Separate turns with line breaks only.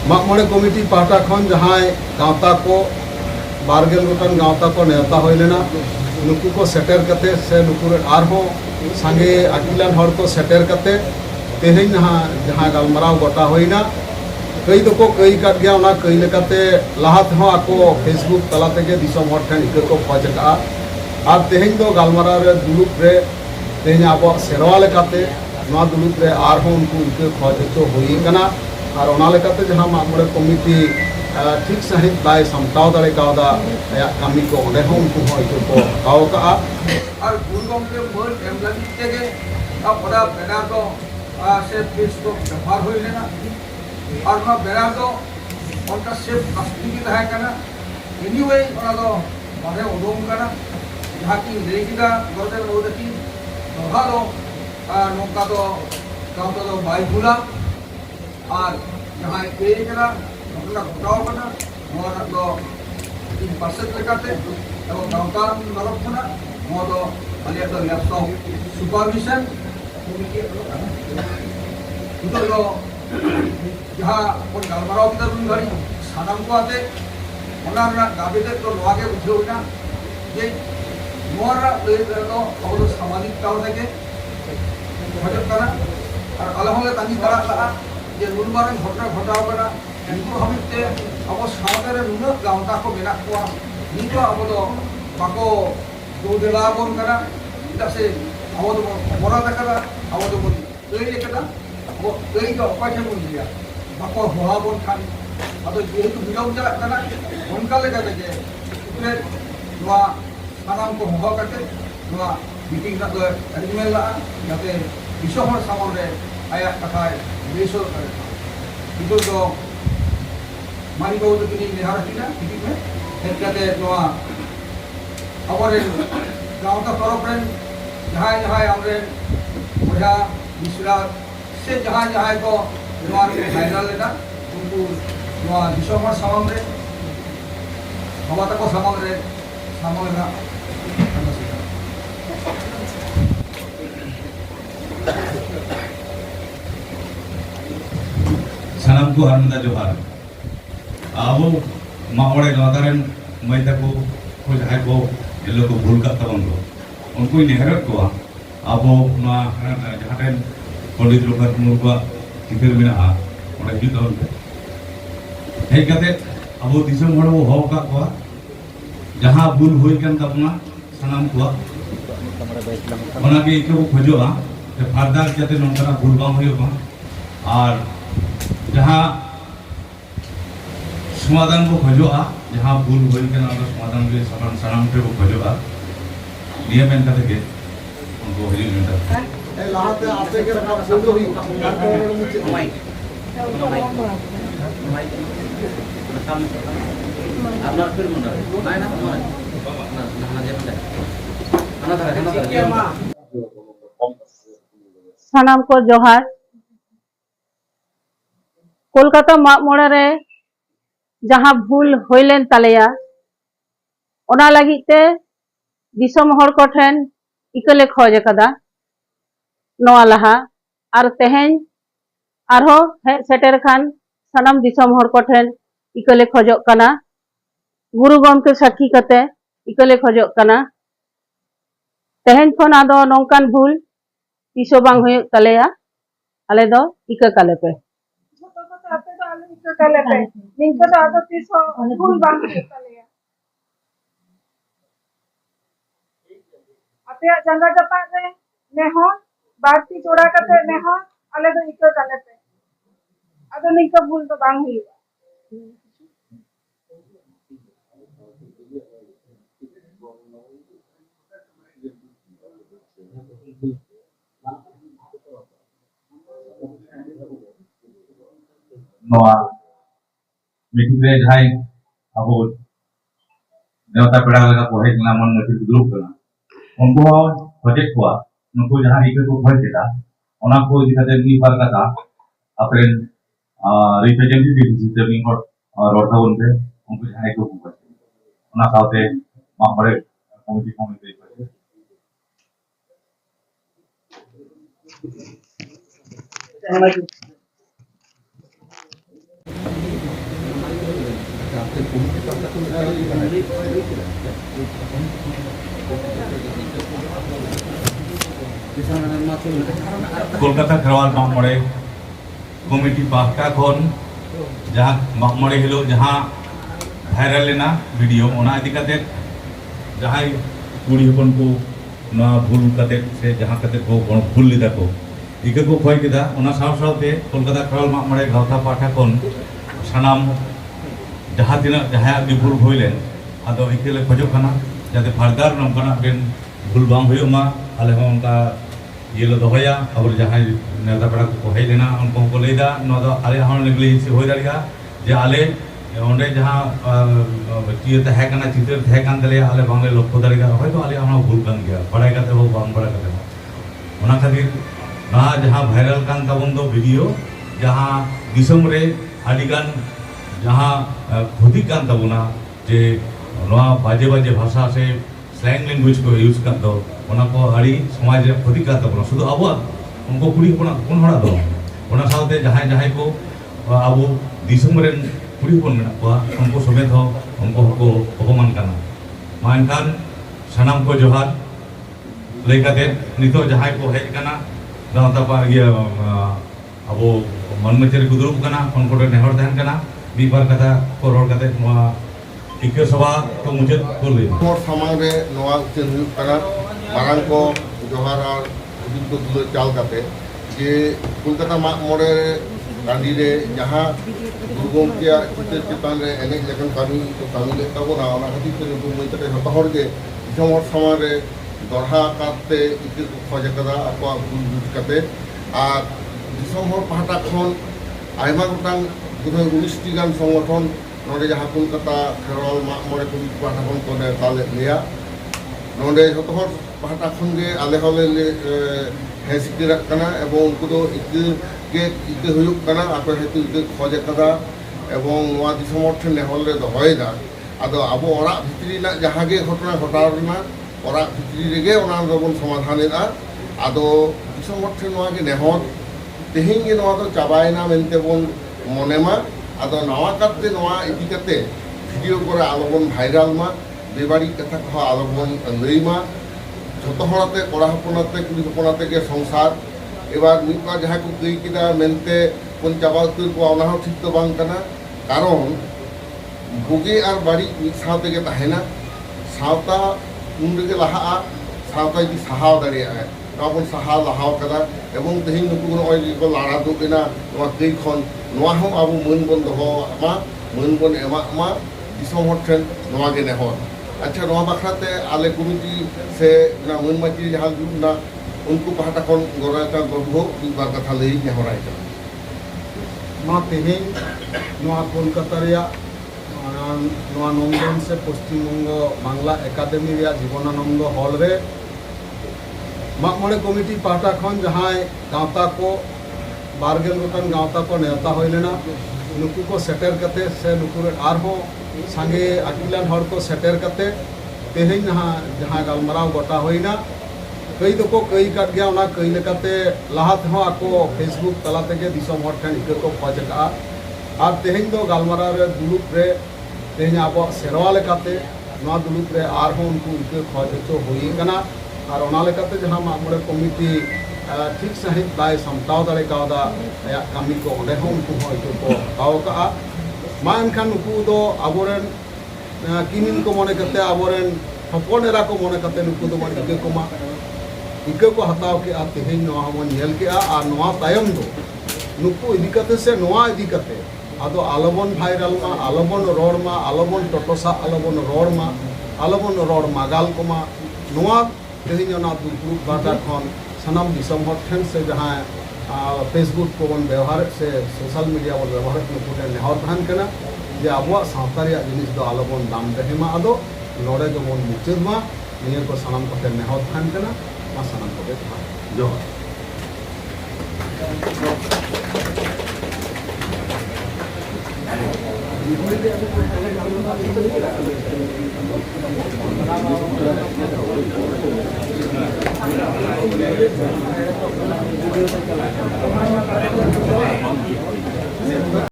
मागमणे committee पाहटा खन जहाँ गाँवता को 12 गोटन गाँवता को नेवता हो लेना नुकु को सेटर कते से नुकु आरहों संगे अकिलान हर को सेटर कते तेहें जहाँ गलमाराव गोटा होइना कई दो को कई काट गया उना कई लेकाते लाहात हो आको फेसबुक तलाते के दिसोम हर ठन इक को खोज का और तेहें दो गलमाराव रे दुलुप रे तेहें आबो सेरवा लेकाते नवा दुलुप रे आरहों उनको इक खोज तो होई कना और ओना लेकाते जहाँ मागमणे कमिटी ठीक सहित बाय सामटाव दाड़े कावदा कमी को ओंडे हो उनको हो इको को काव का
और गुरुगम के मोर एम लगी तेगे अब बड़ा बेड़ा तो से फेसबुक व्यवहार हो लेना और ना बेड़ा तो उनका सिर्फ कस्टडी की रहा करना एनीवे ओना तो माने उडोम करना जहाँ की लेकिदा गरदे ओदकी दोहारो नौका तो गाँव तो बाई भूला और जहाँ के करा नौका घटाव करना नौका तो 3% लेकाते एवं गाँवता नरक करना नौ तो अलिया तो लैपटॉप सुपरविजन itu lo जहाँ उन गलमाराव की तरफ घड़ी सानम को आते उन्हें ना गाबे तक तो लोहा के उठे हुए ना ये मोरा ले तो बहुत सामाजिक ताऊ देखे भजन करना और अलग अलग तंगी करा लगा ये नुनबारन घटना घटाव करना इनको हम इतने अब सामने रे नुन गाँवता को बिना कुआ इनको अब तो बाको दो दिलाबोन करना इधर से अब तो मोरा देखा अब तो कोई लेकर वो कई का उपाय है मुझे बाको हुआ बोल खान अब तो ये तो बिलोंग जा करना उनका लेकर देखे फिर नवा सानाम को हुआ करते नवा मीटिंग का तो एडमिन ला जाते विश्व हर सामान रे आया कथा है विश्व itu तो मारी को तो किनी निहार किना मीटिंग में एक कहते नवा हमारे गांव का परपरन जहाँ हमरे बुढ़ा मिश्रा से जहाँ को वायरल लेना उनको दिसोमर सामान रे हवा तक सामान रे सामान ना
सानाम को हरमदा जोहार अब मावड़े गावतारेन मैदा को जहाँ को ये लोग को भूल करता बंदो उनको निहरत को अब जहाँ पंडित रघुनाथ मुर्मू चितर में जुदा हेज अब दिसम हड़ हो का जहाँ भूल होना सानाम को इको खोजा फार्दार जाते नौका भूल बांग और जहाँ समाधान को खोजा जहाँ भूल होना समाधान के सानाम को खोजा नियम उनको हजूर
लाहाते आपे के रखा फोटो ही
सानाम को जोहार कोलकाता मागमोड़े रे जहाँ भूल होइलेन तालेया ओना लगिते दिसम हर को ठेन इकले खोज कदा नवा लहा और तेहें आरो हे सेटर खान सानाम दिसम हर को ठेन इकले खोजो कना गुरु गमके साक्षी कते इकले खोजो कना तेहें खन आदो नौकान भूल तीसो बांग हुई तलेया आले दो इका काले पे
अपया जंगा जपा रे नेहो बारती जोड़ा कते नेहो आले दो इको काले पे अदो निका भूल तो बांग हुई
नवा मीटिंग रे जहां अब नेवता पेड़ा लगा को हेज ना मन में ग्रुप करना उनको प्रोजेक्ट हुआ उनको जहां इके को खोज देता ओना को दिखाते नी बार का था अपने रिप्रेजेंटेटिव सिस्टम और रोड था उनके उनको जहां को खोज ओना साथे मामले कमिटी
Thank you.
कोलकाता खेरवाल मागमड़े कमिटी पाहटा खन जहाँ मागमड़े हिलो जहाँ भाइरल लेना वीडियो ओना इदी काते जहाँ कुड़ी हपन को ना भूल काते से जहाँ काते को भूल लेदा को इके को खोय केदा ओना साव सावते कोलकाता खेरवाल मागमड़े गावता पाहटा खन सानाम जहाँ तिना जहाँ भी भूल होइलेन आदो इके ले खोजो खाना जाते फारदार नंकाना बेन भूल बांग हुयो मा आले हो उनका ये लो दोहया अब जहाँ नेता पेड़ा को हेज लेना उनको को लेदा नो दो आले हम लगले से होय दाड़िया जे आले ओंडे जहाँ चित्र है कना चित्र है कान दले आले बांगले लक्ष्य दाड़िया होय तो आले हम भूल कान गया पढ़ाई करते हो बांग पढ़ा करते ओना खातिर ना जहाँ वायरल कान तबन दो वीडियो जहाँ दिसम रे आदिगान जहाँ खुदी कान तबना जे नोआ बाजे बाजे भाषा से स्लैंग लैंग्वेज को यूज कर दो ओना को आड़ी समाज रे खुदी का तबना शुद्ध अब उनको कुड़ी कोन हड़ा दो ओना साथे जहां जहां को अब दिसम रे कुड़ी कोन मेना को उनको समेत हो उनको को अपमान करना मानकान सनाम को जोहार लेकाते नितो जहां को हेज कना गावता पा ये अब मनमचरी गुदरुप कना उनको नेहर दहन कना बीबार कथा को रोड कते इके सभा तो मुझे बोल ले
मोर सामान रे नवा उचन हुई कना मारान को जोहार और उदिन को दुल चाल करते जे कोलकाता मोड़े गांधी रे जहाँ दुर्गम के चित्र चितान रे एने लेकिन कमी तो कमी ले तब ना ओना खातिर ते नुकु मई तटे हत हर के मोर सामान रे दरहा काते इके को खोज कदा आपा बुल बुझ करते आ दिसम हर पाटा खन आयमा गोटांग 19 टी गान संगठन नोडे जहाँ कोलकाता खेरवाल मागमड़े कमिटी पाहटा खन को नेता लिया नोडे हत हर पाहटा खन गे आले हले हे सिकिरा कना एवं उनको दो इके हुयुक कना आपे हेतु इके खोजे कदा एवं नोआ दिसम ठेन नेहल रे दोहयदा आदो आबो ओरा भितरी ना जहाँ गे घटना घटावना ओरा भितरी रेगे ओना दोबन समाधानेदा आदो दिसम ठेन नोआ गे नेहल तेहिं गे नोआ दो चाबायना मेनते बोन मनेमा आदो नवा करते नवा इदी करते भिडियो करे आलोबन भाइराल मा बेबाड़ी कथा को आलोबन लईमा जतो हराते कड़ा हपनाते कुड़ी हपनाते के संसार एबार मिदबार जहाँ को कई किदा मेनते कोन चाबा उतर को ओना हो ठीक तो बांग कना कारण बुगे आर बाड़ी मिद सावते के ताहेना सावता उन रेगे लाहा सावता इदी सहाव दाड़िया है नोबन सहा लाहाव कदा एवं तेहिं नुकु नय को लाड़ा दुगेना नोआ कई खन नोआ हम आबो मन बन दहो मा मन बन एमा मा दिसम हर ठेन नोआ गे नेहर अच्छा नोआ बाखराते आले कमिटी से ना मन माची जहां जुना उनको पाहटा खन गराता गबो बार कथा लई नेहराय
मा तेहिं नोआ कोलकाता रिया नोआ नंदन से पश्चिम बंग बांग्ला एकाडेमी रिया जीवनानंद हॉल रे मागमड़े कमिटी पाहटा खन जहाँ गावता को बारगेल गोटान गावता को नेता हो लेना नुकु को सेटर करते से नुकु आरहों सांगे आकिलान हर को सेटर करते तेहिं जहाँ गलमाराव गोटा होइना कई दो को कई काट गया ओना कई लेकाते लाहात हो आको फेसबुक तला तेगे दिसम हर ठेन इके को खोज का और तेहिं दो गलमाराव रे दुलुप रे तेहिं आबो सेरवा लेकाते नोआ दुलुप रे आरहों उनको इके खोज तो होई कना और ओना लेकाते जहाँ मागमड़े कमिटी ठीक सहित बाय सामटाव दाड़े कावदा आया कामी को ओंडे हो उनको हो इको को हताव का मा एनखान नुकु दो आबोरेन किमिन को मने करते आबोरेन हपन एरा को मने करते नुकु दो मन इके को मा इके को हताव के आ तेहिं नोआ हमन नेल के आ नोआ तायम दो नुकु इदी करते से नोआ इदी करते आदो आलोबन भाइराल मा आलोबन रोड मा आलोबन टोटोसा आलोबन रोड मा आलोबन रोड मागाल को मा नोआ तेहिं ओना दुपुरुप बाटा खन सनाम दिसम हर ठेन से जहाँ फेसबुक को बन व्यवहार से सोशल मीडिया बन व्यवहार नुकु नेहर तहन कना जे आबुआ सावता रिया जिनिस दो आलोबन दाम देहेमा आदो नोडे जबन मुचाद मा निया को सनाम कते नेहर तहन कना मा सनाम कते जोहार